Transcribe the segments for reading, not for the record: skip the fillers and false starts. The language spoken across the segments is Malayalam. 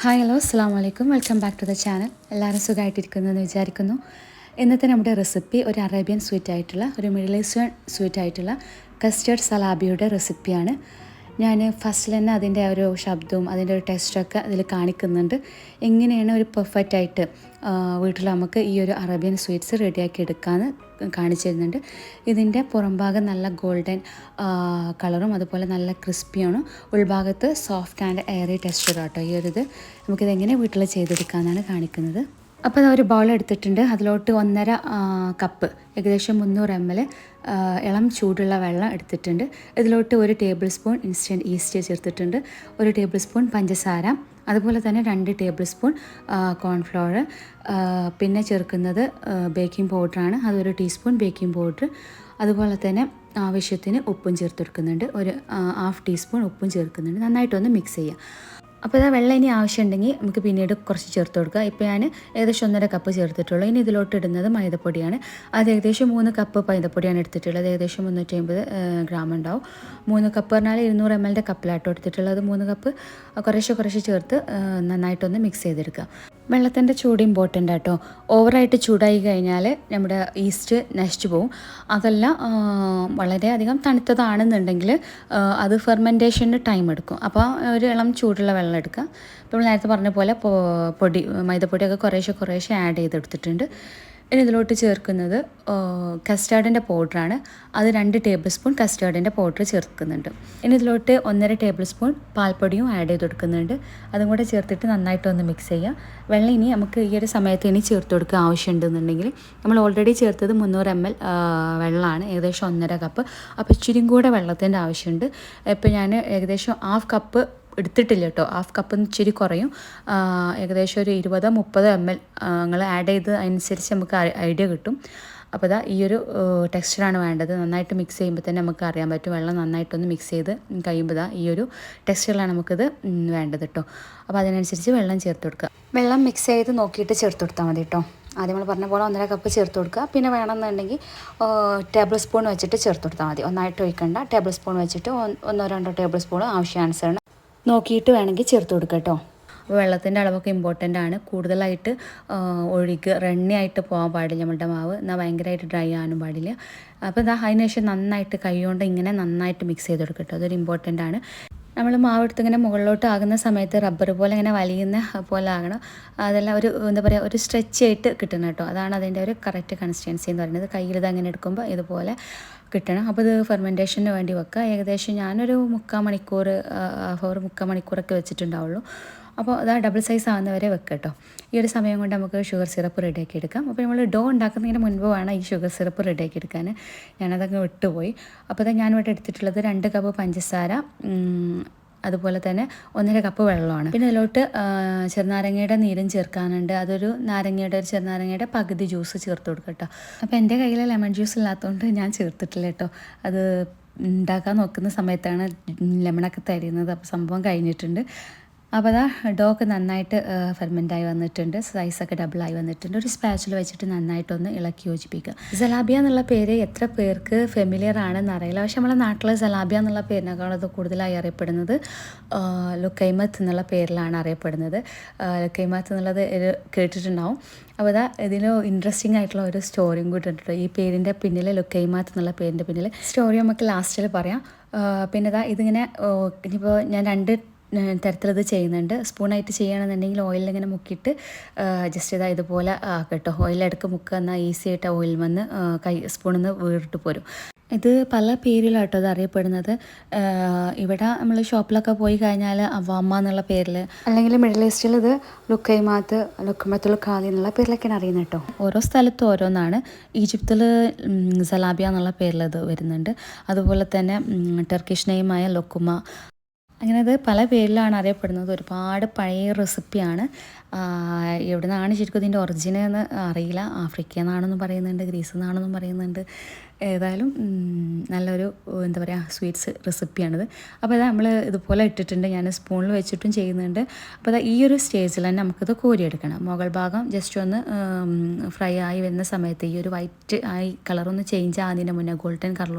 ഹായ് ഹലോ അസ്സാം വലൈക്കും welcome back to the channel. എല്ലാവരും സുഖമായിട്ടിരിക്കുന്നു എന്ന് വിചാരിക്കുന്നു. ഇന്നത്തെ നമ്മുടെ റെസിപ്പി ഒരു അറേബ്യൻ സ്വീറ്റായിട്ടുള്ള ഒരു മിഡിൽ ഈസ്റ്റേൺ സ്വീറ്റായിട്ടുള്ള കസ്റ്റേർഡ് സലാബിയുടെ റെസിപ്പിയാണ്. ഞാൻ ഫസ്റ്റിൽ തന്നെ അതിൻ്റെ ഒരു ശബ്ദവും അതിൻ്റെ ഒരു ടെസ്റ്റൊക്കെ അതിൽ കാണിക്കുന്നുണ്ട്. എങ്ങനെയാണ് ഒരു പെർഫെക്റ്റായിട്ട് വീട്ടിൽ നമുക്ക് ഈ ഒരു അറേബ്യൻ സ്വീറ്റ്സ് റെഡിയാക്കി എടുക്കാമെന്ന് കാണിച്ചു തരുന്നുണ്ട്. ഇതിൻ്റെ പുറംഭാഗം നല്ല ഗോൾഡൻ കളറും അതുപോലെ നല്ല ക്രിസ്പിയാണ്, ഉൾഭാഗത്ത് സോഫ്റ്റ് ആൻഡ് എയറി ടെക്സ്ചർ കേട്ടോ. ഈ ഒരു ഇത് നമുക്കിതെങ്ങനെ വീട്ടിൽ ചെയ്തെടുക്കാമെന്നാണ് കാണിക്കുന്നത്. അപ്പോൾ അത് ഒരു ബൗൾ എടുത്തിട്ടുണ്ട്. അതിലോട്ട് 1.5 കപ്പ് ഏകദേശം 300 ml ഇളം ചൂടുള്ള വെള്ളം എടുത്തിട്ടുണ്ട്. ഇതിലോട്ട് 1 ടേബിൾ സ്പൂൺ ഇൻസ്റ്റൻറ്റ് ഈസ്റ്റ് ചേർത്തിട്ടുണ്ട്, 1 ടേബിൾ സ്പൂൺ പഞ്ചസാര, അതുപോലെ തന്നെ 2 ടേബിൾ സ്പൂൺ കോൺഫ്ലവർ, പിന്നെ ചേർക്കുന്നത് ബേക്കിംഗ് പൗഡറാണ്, അതൊരു ടീസ്പൂൺ ബേക്കിംഗ് പൗഡർ, അതുപോലെ തന്നെ ആവശ്യത്തിന് ഉപ്പും ചേർത്തെടുക്കുന്നുണ്ട്, ഒരു 1/2 ടീസ്പൂൺ ഉപ്പും ചേർക്കുന്നുണ്ട്. നന്നായിട്ടൊന്ന് മിക്സ് ചെയ്യുക. അപ്പോൾ ഇതാ വെള്ളം ഇനി ആവശ്യമുണ്ടെങ്കിൽ നമുക്ക് പിന്നീട് കുറച്ച് ചേർത്ത് കൊടുക്കുക. ഇപ്പോൾ ഞാൻ ഏകദേശം 1.5 കപ്പ് ചേർത്തിട്ടുള്ളൂ. ഇനി ഇതിലോട്ട് ഇടുന്നത് മൈദപ്പൊടിയാണ്. അത് ഏകദേശം 3 കപ്പ് മൈദപ്പൊടിയാണ് എടുത്തിട്ടുള്ളത്. ഏകദേശം 350 ഗ്രാം ഉണ്ടാവും. 3 കപ്പ് പറഞ്ഞാൽ 200 ml കപ്പിലാട്ടോ എടുത്തിട്ടുള്ളത്. 3 കപ്പ് കുറേശ്ശെ ചേർത്ത് നന്നായിട്ടൊന്ന് മിക്സ് ചെയ്തെടുക്കുക. വെള്ളത്തിൻ്റെ ചൂട് ഇമ്പോർട്ടൻ്റ് ആട്ടോ. ഓവറായിട്ട് ചൂടായി കഴിഞ്ഞാൽ നമ്മുടെ ഈസ്റ്റ് നശിച്ചു പോവും. അതല്ല വളരെയധികം തണുത്തതാണെന്നുണ്ടെങ്കിൽ അത് ഫെർമെൻറ്റേഷന് ടൈം എടുക്കും. അപ്പോൾ ഒരു ഇളം ചൂടുള്ള വെള്ളം എടുക്കുക. ഇപ്പോൾ നേരത്തെ പറഞ്ഞ പോലെ മൈദപ്പൊടിയൊക്കെ കുറേശ്ശെ ആഡ് ചെയ്തെടുത്തിട്ടുണ്ട്. ഇനി ഇതിലോട്ട് ചേർക്കുന്നത് കസ്റ്റാർഡിൻ്റെ പൗഡറാണ്. അത് 2 ടേബിൾ സ്പൂൺ കസ്റ്റാർഡിൻ്റെ പൗഡർ ചേർക്കുന്നുണ്ട്. ഇനി ഇതിലോട്ട് 1.5 ടേബിൾ സ്പൂൺ പാൽപ്പൊടിയും ആഡ് ചെയ്ത് കൊടുക്കുന്നുണ്ട്. അതും കൂടെ ചേർത്തിട്ട് നന്നായിട്ടൊന്ന് മിക്സ് ചെയ്യുക. വെള്ളം ഇനി നമുക്ക് ഈ ഒരു സമയത്ത് ഇനി ചേർത്ത് കൊടുക്കുക ആവശ്യമുണ്ടെന്നുണ്ടെങ്കിൽ. നമ്മൾ ഓൾറെഡി ചേർത്തത് 300 ml വെള്ളമാണ്, ഏകദേശം 1.5 കപ്പ്. അപ്പോൾ ഇച്ചിരിയും കൂടെ വെള്ളത്തിൻ്റെ ആവശ്യമുണ്ട്. ഇപ്പോൾ ഞാൻ ഏകദേശം 1/2 കപ്പ് എടുത്തിട്ടില്ല കേട്ടോ. 1/2 കപ്പ് ഇച്ചിരി കുറയും. ഏകദേശം ഒരു 20-30 ml നിങ്ങൾ ആഡ് ചെയ്ത് അനുസരിച്ച് നമുക്ക് ഐഡിയ കിട്ടും. അപ്പോൾ ഇതാ ഈ ഒരു ടെക്സ്ചറാണ് വേണ്ടത്. നന്നായിട്ട് മിക്സ് ചെയ്യുമ്പോൾ തന്നെ നമുക്ക് അറിയാൻ പറ്റും. വെള്ളം നന്നായിട്ടൊന്ന് മിക്സ് ചെയ്ത് കഴിയുമ്പോൾ ഇതാ ഈ ഒരു ടെക്സ്ചറിലാണ് നമുക്കിത് വേണ്ടത് കേട്ടോ. അപ്പോൾ അതിനനുസരിച്ച് വെള്ളം ചേർത്ത് കൊടുക്കുക. വെള്ളം മിക്സ് ചെയ്ത് നോക്കിയിട്ട് ചേർത്ത് കൊടുത്താൽ മതി കേട്ടോ. ആദ്യം നമ്മൾ പറഞ്ഞ പോലെ 1.5 കപ്പ് ചേർത്ത് കൊടുക്കുക. പിന്നെ വേണമെന്നുണ്ടെങ്കിൽ ടേബിൾ സ്പൂൺ വെച്ചിട്ട് ചേർത്ത് കൊടുത്താൽ മതി. ഒന്നായിട്ട് ഒഴിക്കണ്ട. ടേബിൾ സ്പൂൺ വെച്ചിട്ട് 1-2 ടേബിൾ സ്പൂൺ ആവശ്യാനുസരണം നോക്കിയിട്ട് വേണമെങ്കിൽ ചേർത്ത് കൊടുക്കുക കേട്ടോ. അപ്പോൾ വെള്ളത്തിൻ്റെ അളവൊക്കെ ഇമ്പോർട്ടൻ്റ് ആണ്. കൂടുതലായിട്ട് റണ്ണിയായിട്ട് പോകാൻ പാടില്ല നമ്മളുടെ മാവ്, എന്നാൽ ഭയങ്കരമായിട്ട് ഡ്രൈ ആകാനും പാടില്ല. അപ്പോൾ ഇതാ അതിനുശേഷം നന്നായിട്ട് കൈകൊണ്ട് ഇങ്ങനെ നന്നായിട്ട് മിക്സ് ചെയ്ത് കൊടുക്കുക കേട്ടോ. അതൊരു ഇമ്പോർട്ടൻ്റ് ആണ്. നമ്മൾ മാവ് എടുത്ത് ഇങ്ങനെ മുകളിലോട്ട് ആകുന്ന സമയത്ത് റബ്ബർ പോലെ ഇങ്ങനെ വലിയുന്ന പോലെ ആകണം. അതെല്ലാം ഒരു എന്താ പറയുക, ഒരു സ്ട്രെച്ച് ആയിട്ട് കിട്ടണം കേട്ടോ. അതാണ് അതിൻ്റെ ഒരു കറക്റ്റ് കൺസിസ്റ്റൻസി എന്ന് പറയുന്നത്. കയ്യിൽ ഇത് അങ്ങനെ എടുക്കുമ്പോൾ ഇതുപോലെ കിട്ടണം. അപ്പോൾ ഇത് ഫെർമെൻറ്റേഷന് വേണ്ടി വെക്കുക. ഏകദേശം ഞാനൊരു 3/4 മണിക്കൂർ മുക്കാൽ വെച്ചിട്ടുണ്ടാവുള്ളൂ. അപ്പോൾ അത് ഡബിൾ സൈസ് ആകുന്നവരെ വെക്കുക കേട്ടോ. ഈ ഒരു സമയം കൊണ്ട് നമുക്ക് ഷുഗർ സിറപ്പ് റെഡിയാക്കി എടുക്കാം. അപ്പോൾ നമ്മൾ ഡോ ഉണ്ടാക്കുന്നതിന് മുൻപ് വേണം ഈ ഷുഗർ സിറപ്പ് റെഡിയാക്കി എടുക്കാൻ. ഞാനതൊക്കെ വിട്ടുപോയി. അപ്പോൾ ഞാനിവിടെ എടുത്തിട്ടുള്ളത് 2 കപ്പ് പഞ്ചസാര, അതുപോലെ തന്നെ 1.5 കപ്പ് വെള്ളമാണ്. പിന്നെ അതിലോട്ട് ചെറുനാരങ്ങയുടെ നീരും ചേർക്കാനുണ്ട്. അതൊരു ചെറുനാരങ്ങയുടെ പകുതി ജ്യൂസ് ചേർത്ത് കൊടുക്കുക കേട്ടോ. അപ്പോൾ എൻ്റെ കയ്യിൽ ലെമൺ ജ്യൂസ് ഇല്ലാത്തതുകൊണ്ട് ഞാൻ ചേർത്തിട്ടില്ല കേട്ടോ. അത് ഉണ്ടാക്കാൻ നോക്കുന്ന സമയത്താണ് ലെമണൊക്കെ തരുന്നത്. അപ്പോൾ സംഭവം കഴിഞ്ഞിട്ടുണ്ട്. അപ്പോൾ അതാ ഡോക്ക് നന്നായിട്ട് ഫെർമെൻ്റായി വന്നിട്ടുണ്ട്. സൈസൊക്കെ ഡബിളായി വന്നിട്ടുണ്ട്. ഒരു സ്പാച്ചിൽ വെച്ചിട്ട് നന്നായിട്ടൊന്ന് ഇളക്കി യോജിപ്പിക്കുക. സലാബിയ എന്നുള്ള പേര് എത്ര പേർക്ക് ഫെമിലിയർ ആണെന്ന് അറിയില്ല. പക്ഷെ നമ്മളെ നാട്ടിൽ സലാബിയ എന്നുള്ള പേരിനേക്കാൾ അത് കൂടുതലായി അറിയപ്പെടുന്നത് ലുക്കൈമത്ത് എന്നുള്ള പേരിലാണ് അറിയപ്പെടുന്നത്. ലുക്കൈമത്ത് എന്നുള്ളത് കേട്ടിട്ടുണ്ടാവും. അപ്പോൾ അതാ ഇതിൽ ഇൻട്രസ്റ്റിംഗ് ആയിട്ടുള്ള ഒരു സ്റ്റോറിയും കൂടി ഉണ്ട്. ഈ പേരിൻ്റെ പിന്നിൽ, ലുക്കൈമത്ത് എന്നുള്ള പേരിൻ്റെ പിന്നിൽ സ്റ്റോറി നമുക്ക് ലാസ്റ്റിൽ പറയാം. പിന്നെ ഇതാ ഇതിങ്ങനെ ഇനിയിപ്പോൾ ഞാൻ 2 തരത്തിലത് ചെയ്യുന്നുണ്ട്. സ്പൂണായിട്ട് ചെയ്യുകയാണെന്നുണ്ടെങ്കിൽ ഓയിലിൽ ഇങ്ങനെ മുക്കിയിട്ട് ജസ്റ്റ് ഇതുപോലെ ആക്കട്ടോ. ഓയിലെടുക്ക് മുക്കുക, എന്നാൽ ഈസി ആയിട്ട് ഓയിൽ വന്ന് സ്പൂണിൽ നിന്ന് വീണിട്ട് പോരും. ഇത് പല പേരിലാട്ടോ ഇത് അറിയപ്പെടുന്നത്. ഇവിടെ നമ്മൾ ഷോപ്പിലൊക്കെ പോയി കഴിഞ്ഞാൽ അവമ്മ എന്നുള്ള പേരിൽ, അല്ലെങ്കിൽ മിഡിൽ ഈസ്റ്റിൽ ഇത് ലുക്കമത്തുൽ ഖാലി എന്നുള്ള പേരിലൊക്കെയാണ് അറിയുന്നത് കേട്ടോ. ഓരോ സ്ഥലത്തും ഓരോന്നാണ്. ഈജിപ്തിൽ സലാബിയ എന്നുള്ള പേരിൽ ഇത് വരുന്നുണ്ട്. അതുപോലെ തന്നെ ടർക്കിഷ് നെയിമായ ലൊക്കുമ, അങ്ങനെ അത് പല പേരിലാണ് അറിയപ്പെടുന്നത്. ഒരുപാട് പഴയ റെസിപ്പിയാണ്. എവിടെ നിന്നാണ് ശരിക്കും ഇതിൻ്റെ ഒറിജിൻ എന്ന് അറിയില്ല. ആഫ്രിക്കയിൽ നിന്നാണെന്നും പറയുന്നുണ്ട്, ഗ്രീസിൽ നിന്നാണെന്നും പറയുന്നുണ്ട്. ഏതായാലും നല്ലൊരു എന്താ പറയുക സ്വീറ്റ്സ് റെസിപ്പിയാണിത്. അപ്പോൾ അത് നമ്മൾ ഇതുപോലെ ഇട്ടിട്ടുണ്ട്. ഞാൻ സ്പൂണിൽ വെച്ചിട്ടും ചെയ്യുന്നുണ്ട്. അപ്പോൾ അത് ഈ ഒരു സ്റ്റേജിൽ തന്നെ നമുക്കിത് കോരിയെടുക്കണം. മുകൾ ഭാഗം ജസ്റ്റ് ഒന്ന് ഫ്രൈ ആയി വരുന്ന സമയത്ത് ഈ ഒരു വൈറ്റ് ആയി കളറൊന്ന് ചേഞ്ച് ആകുന്നതിന് മുന്നേ, ഗോൾഡൻ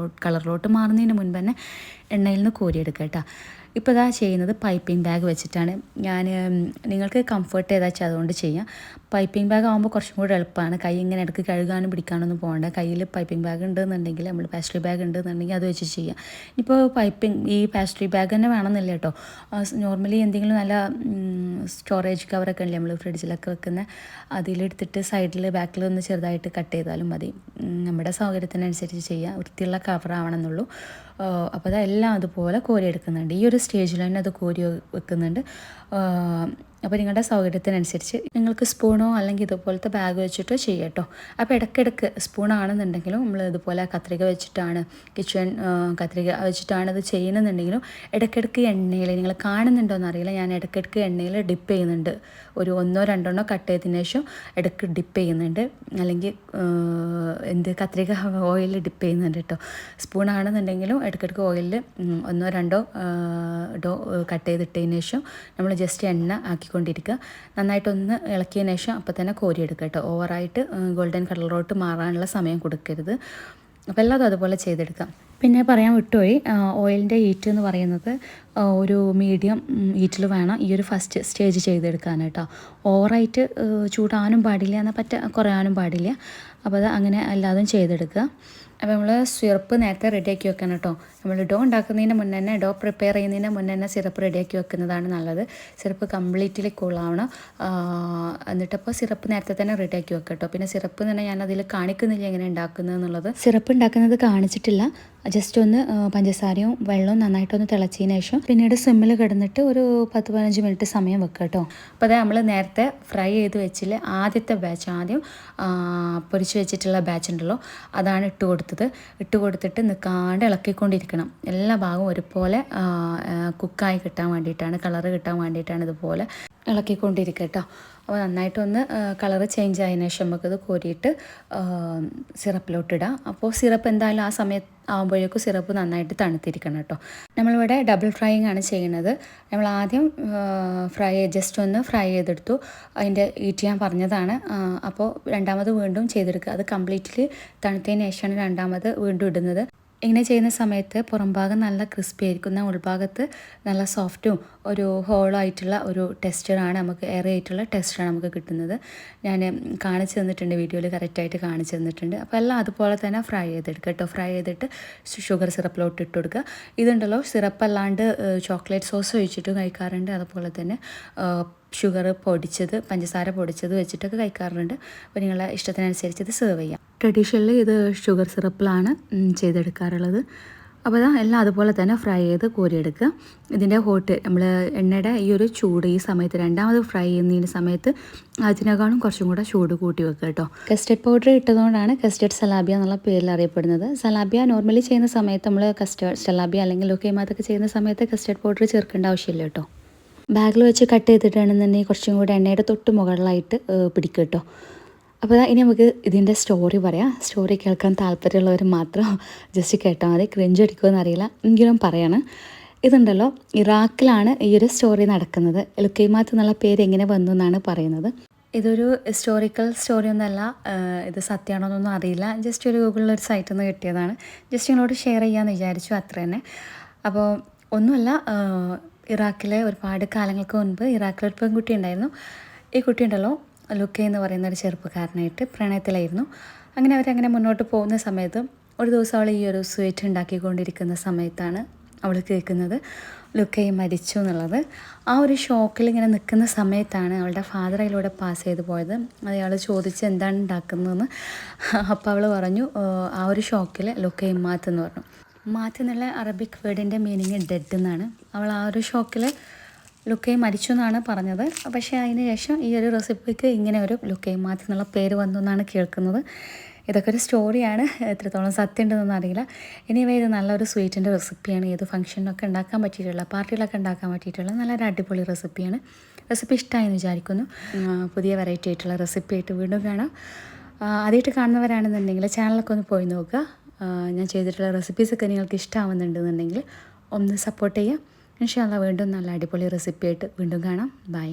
കളറിലോട്ട് മാറുന്നതിന് മുൻപ് തന്നെ എണ്ണയിൽ നിന്ന് കോരിയെടുക്കുക കേട്ടോ. ഇപ്പോൾ ഇതാ ചെയ്യുന്നത് പൈപ്പിംഗ് ബാഗ് വെച്ചിട്ടാണ്. ഞാൻ നിങ്ങൾക്ക് കംഫർട്ട് ഏതാ വെച്ചാൽ അതുകൊണ്ട് ചെയ്യാം. പൈപ്പിംഗ് ബാഗ് ആകുമ്പോൾ കുറച്ചും കൂടി എളുപ്പമാണ്. കൈ ഇങ്ങനെ ഇടയ്ക്ക് കഴുകാനും പിടിക്കാനൊന്നും പോകണ്ട. കയ്യിൽ പൈപ്പിംഗ് ബാഗ് ഉണ്ടെന്നുണ്ടെങ്കിൽ നമ്മൾ പാസ്ട്രി ബാഗ് ഉണ്ടെന്നുണ്ടെങ്കിൽ അത് വെച്ച് ചെയ്യാം. ഇപ്പോൾ ഈ പാസ്ട്രി ബാഗ് തന്നെ വേണമെന്നില്ല കേട്ടോ. നോർമലി എന്തെങ്കിലും നല്ല സ്റ്റോറേജ് കവറൊക്കെ ഉണ്ടല്ലേ നമ്മൾ ഫ്രിഡ്ജിലൊക്കെ വെക്കുന്ന, അതിലെടുത്തിട്ട് സൈഡിൽ ബാക്കിൽ ഒന്ന് ചെറുതായിട്ട് കട്ട് ചെയ്താലും മതി. നമ്മുടെ സൗകര്യത്തിനനുസരിച്ച് ചെയ്യാം. വൃത്തിയുള്ള കവറാവണമെന്നുള്ളൂ. അപ്പോൾ അതെല്ലാം അതുപോലെ കോരി എടുക്കുന്നുണ്ട്. ഈ ഒരു സ്റ്റേജിൽ തന്നെ അത് കോരി വെക്കുന്നുണ്ട്. അപ്പോൾ നിങ്ങളുടെ സൗകര്യത്തിനനുസരിച്ച് നിങ്ങൾക്ക് സ്പൂണോ അല്ലെങ്കിൽ ഇതുപോലത്തെ ബാഗ് വെച്ചിട്ടോ ചെയ്യാം കേട്ടോ. അപ്പോൾ ഇടയ്ക്കിടയ്ക്ക് സ്പൂണാണെന്നുണ്ടെങ്കിലും നമ്മൾ ഇതുപോലെ കത്രിക വെച്ചിട്ടാണ് കത്രിക വെച്ചിട്ടാണ് ഇത് ചെയ്യുന്നുണ്ടെങ്കിലും ഇടയ്ക്കിടയ്ക്ക് എണ്ണയിൽ നിങ്ങൾ കാണുന്നുണ്ടോയെന്ന് അറിയില്ല, ഞാൻ ഇടയ്ക്കിടയ്ക്ക് എണ്ണയിൽ ഡിപ്പ് ചെയ്യുന്നുണ്ട്. ഒരു 1-2 കട്ട് ചെയ്തതിന് ശേഷം ഇടയ്ക്ക് ഡിപ്പ് ചെയ്യുന്നുണ്ട്, അല്ലെങ്കിൽ കത്രിക ഓയിലിൽ ഡിപ്പ് ചെയ്യുന്നുണ്ട് കേട്ടോ. സ്പൂണാണെന്നുണ്ടെങ്കിലും ഇടയ്ക്കിടയ്ക്ക് ഓയിലിൽ 1-2 കട്ട് ചെയ്തിട്ടതിന് ശേഷം നമ്മൾ ജസ്റ്റ് എണ്ണ ആക്കിക്കൊണ്ടിരിക്കുക. നന്നായിട്ടൊന്ന് ഇളക്കിയതിന് ശേഷം അപ്പോൾ തന്നെ കോരിയെടുക്കുക കേട്ടോ. ഓവറായിട്ട് ഗോൾഡൻ കളറിലോട്ട് മാറാനുള്ള സമയം കൊടുക്കരുത്. അപ്പോൾ എല്ലാതും അതുപോലെ ചെയ്തെടുക്കാം. പിന്നെ പറയാൻ വിട്ടുപോയി, ഓയിലിൻ്റെ ഹീറ്റ് എന്ന് പറയുന്നത് ഒരു മീഡിയം ഹീറ്റിൽ വേണം ഈ ഒരു ഫസ്റ്റ് സ്റ്റേജ് ചെയ്തെടുക്കാൻ കേട്ടോ. ഓവറായിട്ട് ചൂടാനും പാടില്ല, എന്നാൽ കുറയാനും പാടില്ല. അപ്പോൾ അത് അങ്ങനെ എല്ലാതും ചെയ്തെടുക്കുക. അപ്പോൾ നമ്മൾ സിറപ്പ് നേരത്തെ റെഡിയാക്കി വെക്കണം കേട്ടോ. നമ്മൾ ഡോ ഉണ്ടാക്കുന്നതിന് മുന്നേ തന്നെ, ഡോ പ്രിപ്പയർ ചെയ്യുന്നതിന് മുന്നേ തന്നെ സിറപ്പ് റെഡിയാക്കി വെക്കുന്നതാണ് നല്ലത്. സിറപ്പ് കംപ്ലീറ്റ്ലി കൂളാവണം. എന്നിട്ടപ്പോൾ സിറപ്പ് നേരത്തെ തന്നെ റെഡിയാക്കി വെക്കാം കേട്ടോ. പിന്നെ സിറപ്പ് തന്നെ ഞാൻ അതിൽ കാണിക്കുന്നില്ല എങ്ങനെ ഉണ്ടാക്കുന്നത് എന്നുള്ളത്. സിറപ്പ് ഉണ്ടാക്കുന്നത് കാണിച്ചിട്ടില്ല. ജസ്റ്റ് ഒന്ന് പഞ്ചസാരയും വെള്ളവും നന്നായിട്ടൊന്ന് തിളച്ചതിന് ശേഷം പിന്നീട് സിമ്മിൽ കിടന്നിട്ട് ഒരു 10-15 മിനിറ്റ് സമയം വെക്കുക കേട്ടോ. അപ്പോൾ അത് നമ്മൾ നേരത്തെ ഫ്രൈ ചെയ്ത് വെച്ചില്ലേ ആദ്യത്തെ ബാച്ച്, ആദ്യം പൊരിച്ച് വെച്ചിട്ടുള്ള ബാച്ച് ഉണ്ടല്ലോ, അതാണ് ഇട്ട് കൊടുത്തിട്ട് നിൽക്കാണ്ട് ഇളക്കിക്കൊണ്ടിരിക്കണം. എല്ലാ ഭാഗവും ഒരുപോലെ കുക്കായി കിട്ടാൻ വേണ്ടിയിട്ടാണ്, കളറ് കിട്ടാൻ വേണ്ടിയിട്ടാണ് ഇതുപോലെ ഇളക്കിക്കൊണ്ടിരിക്കുക കേട്ടോ. അപ്പോൾ നന്നായിട്ടൊന്ന് കളറ് ചേഞ്ച് ആയതിനു ശേഷം നമുക്കത് കോരിയിട്ട് സിറപ്പിലോട്ടിടാം. അപ്പോൾ സിറപ്പ് എന്തായാലും ആ സമയത്ത് ആകുമ്പോഴേക്കും സിറപ്പ് നന്നായിട്ട് തണുത്തിരിക്കണം കേട്ടോ. നമ്മളിവിടെ ഡബിൾ ഫ്രൈയിങ് ആണ് ചെയ്യുന്നത്. നമ്മൾ ആദ്യം ജസ്റ്റ് ഒന്ന് ഫ്രൈ ചെയ്തെടുത്തു, അതിൻ്റെ ഹീറ്റ് ഞാൻ പറഞ്ഞതാണ്. അപ്പോൾ രണ്ടാമത് വീണ്ടും ചെയ്തെടുക്കുക. അത് കംപ്ലീറ്റ്ലി തണുത്തതിന് ശേഷമാണ് രണ്ടാമത് വീണ്ടും ഇടുന്നത്. ഇങ്ങനെ ചെയ്യുന്ന സമയത്ത് പുറംഭാഗം നല്ല ക്രിസ്പി ആയിരിക്കും, ഉൾഭാഗത്ത് നല്ല സോഫ്റ്റും ഒരു ഹോളായിട്ടുള്ള ഒരു ടെക്സ്ചറാണ്, നമുക്ക് എയർ ആയിട്ടുള്ള ടെക്സ്ചറാണ് നമുക്ക് കിട്ടുന്നത്. ഞാൻ കാണിച്ചു തന്നിട്ടുണ്ട്, വീഡിയോയിൽ കറക്റ്റായിട്ട് കാണിച്ചു തന്നിട്ടുണ്ട്. അപ്പോൾ എല്ലാം അതുപോലെ തന്നെ ഫ്രൈ ചെയ്തെടുക്കുക കേട്ടോ. ഫ്രൈ ചെയ്തിട്ട് ഷുഗർ സിറപ്പിലോട്ട് ഇട്ട് കൊടുക്കുക. ഇതുണ്ടല്ലോ, സിറപ്പ് അല്ലാണ്ട് ചോക്ലേറ്റ് സോസ് ഒഴിച്ചിട്ട് കഴിക്കാറുണ്ട്. അതുപോലെ തന്നെ പഞ്ചസാര പൊടിച്ചത് വെച്ചിട്ടൊക്കെ കഴിക്കാറുണ്ട്. അപ്പോൾ നിങ്ങളുടെ ഇഷ്ടത്തിനനുസരിച്ച് ഇത് സെർവ് ചെയ്യാം. ട്രഡീഷണലി ഇത് ഷുഗർ സിറപ്പിലാണ് ചെയ്തെടുക്കാറുള്ളത്. അപ്പോൾ എല്ലാം അതുപോലെ തന്നെ ഫ്രൈ ചെയ്ത് കോരിയെടുക്കുക. ഇതിൻ്റെ നമ്മൾ എണ്ണയുടെ ഈ ഒരു ചൂട് ഈ സമയത്ത് രണ്ടാമത് ഫ്രൈ ചെയ്യുന്നതിന് സമയത്ത് അതിനേക്കാളും കുറച്ചും കൂടെ ചൂട് കൂട്ടി വെക്കുക കേട്ടോ. കസ്റ്റർഡ് പൗഡർ ഇട്ടതുകൊണ്ടാണ് കസ്റ്റർഡ് സലാബിയ എന്നുള്ള പേരിൽ അറിയപ്പെടുന്നത്. സലാബിയ നോർമലി ചെയ്യുന്ന സമയത്ത് നമ്മൾ സലാബിയ അല്ലെങ്കിൽ ലൊക്കേമാത്തൊക്കെ ചെയ്യുന്ന സമയത്ത് കസ്റ്റർഡ് പൗഡർ ചേർക്കേണ്ട ആവശ്യമില്ല കേട്ടോ. ബാഗിൽ വെച്ച് കട്ട് ചെയ്തിട്ടാണെന്നുണ്ടെങ്കിൽ കുറച്ചും കൂടെ എണ്ണയുടെ തൊട്ട് മുകളിലായിട്ട് പിടിക്കും കേട്ടോ. അപ്പോൾ ഇനി നമുക്ക് ഇതിൻ്റെ സ്റ്റോറി പറയാം. സ്റ്റോറി കേൾക്കാൻ താല്പര്യമുള്ളവർ മാത്രം ജസ്റ്റ് കേട്ടാൽ മതി. ക്രിഞ്ച് അടിക്കുമെന്ന് അറിയില്ല, എങ്കിലും പറയാണ്. ഇതുണ്ടല്ലോ, ഇറാഖിലാണ് ഈ ഒരു സ്റ്റോറി നടക്കുന്നത്. ലുക്കൈമാത്ത് എന്നുള്ള പേര് എങ്ങനെ വന്നു എന്നാണ് പറയുന്നത്. ഇതൊരു ഹിസ്റ്റോറിക്കൽ സ്റ്റോറി ഒന്നല്ല, ഇത് സത്യമാണോന്നൊന്നും അറിയില്ല. ജസ്റ്റ് ഒരു ഗൂഗിളിലൊരു സൈറ്റിൽ നിന്ന് കിട്ടിയതാണ്. ജസ്റ്റ് നിങ്ങളോട് ഷെയർ ചെയ്യാമെന്ന് വിചാരിച്ചു, അത്ര തന്നെ. അപ്പോൾ ഒന്നുമല്ല, ഇറാഖിലെ ഒരുപാട് കാലങ്ങൾക്ക് മുൻപ് ഇറാഖിലൊരു പെൺകുട്ടി ഉണ്ടായിരുന്നു. ഈ കുട്ടി ഉണ്ടല്ലോ, ലുക്ക എന്ന് പറയുന്ന ഒരു ചെറുപ്പക്കാരനായിട്ട് പ്രണയത്തിലായിരുന്നു. അങ്ങനെ അവരങ്ങനെ മുന്നോട്ട് പോകുന്ന സമയത്ത് ഒരു ദിവസം അവൾ ഈ ഒരു സ്വീറ്റ് ഉണ്ടാക്കിക്കൊണ്ടിരിക്കുന്ന സമയത്താണ് അവൾ കേൾക്കുന്നത് ലുക്കയെ മരിച്ചു എന്നുള്ളത്. ആ ഒരു ഷോക്കിൽ ഇങ്ങനെ നിൽക്കുന്ന സമയത്താണ് അവളുടെ ഫാദർ അതിലൂടെ പാസ് ചെയ്ത് പോയത്. അയാൾ ചോദിച്ച് എന്താണ് ഉണ്ടാക്കുന്നതെന്ന്. അപ്പോൾ അവൾ പറഞ്ഞു, ആ ഒരു ഷോക്കിൽ ലുക്കയെ മാത്ത് എന്ന് പറഞ്ഞു. മാത്ത് എന്നുള്ള അറബിക് വേർഡിൻ്റെ മീനിങ് ഡെഡ് എന്നാണ്. അവൾ ആ ഒരു ഷോക്കിൽ ലുക്കൈ മരിച്ചു എന്നാണ് പറഞ്ഞത്. പക്ഷേ അതിന് ശേഷം ഈ ഒരു റെസിപ്പിക്ക് ഇങ്ങനെ ഒരു ലുക്കൈ മാത്ത് എന്നുള്ള പേര് വന്നു എന്നാണ് കേൾക്കുന്നത്. ഇതൊക്കെ ഒരു സ്റ്റോറിയാണ്, എത്രത്തോളം സത്യം ഉണ്ടെന്നൊന്നും അറിയില്ല. എനിവേ ഇത് നല്ലൊരു സ്വീറ്റിൻ്റെ റെസിപ്പിയാണ്. ഏത് ഫംഗ്ഷനൊക്കെ ഉണ്ടാക്കാൻ പറ്റിയിട്ടുള്ള, പാർട്ടിയിലൊക്കെ ഉണ്ടാക്കാൻ പറ്റിയിട്ടുള്ള നല്ലൊരു അടിപൊളി റെസിപ്പിയാണ്. റെസിപ്പി ഇഷ്ടമായെന്ന് വിചാരിക്കുന്നു. പുതിയ വെറൈറ്റി ആയിട്ടുള്ള റെസിപ്പി ആയിട്ട് വീണ്ടും കാണാം. ആദ്യമായിട്ട് കാണുന്നവരാണെന്നുണ്ടെങ്കിൽ ചാനലൊക്കെ ഒന്ന് പോയി നോക്കുക. ഞാൻ ചെയ്തിട്ടുള്ള റെസിപ്പീസൊക്കെ നിങ്ങൾക്ക് ഇഷ്ടമാവുന്നുണ്ടെന്നുണ്ടെങ്കിൽ ഒന്ന് സപ്പോർട്ട് ചെയ്യുക. ഇൻഷാ അല്ലാഹ് വീണ്ടും നല്ല അടിപൊളി റെസിപ്പി ആയിട്ട് വീണ്ടും കാണാം. ബൈ.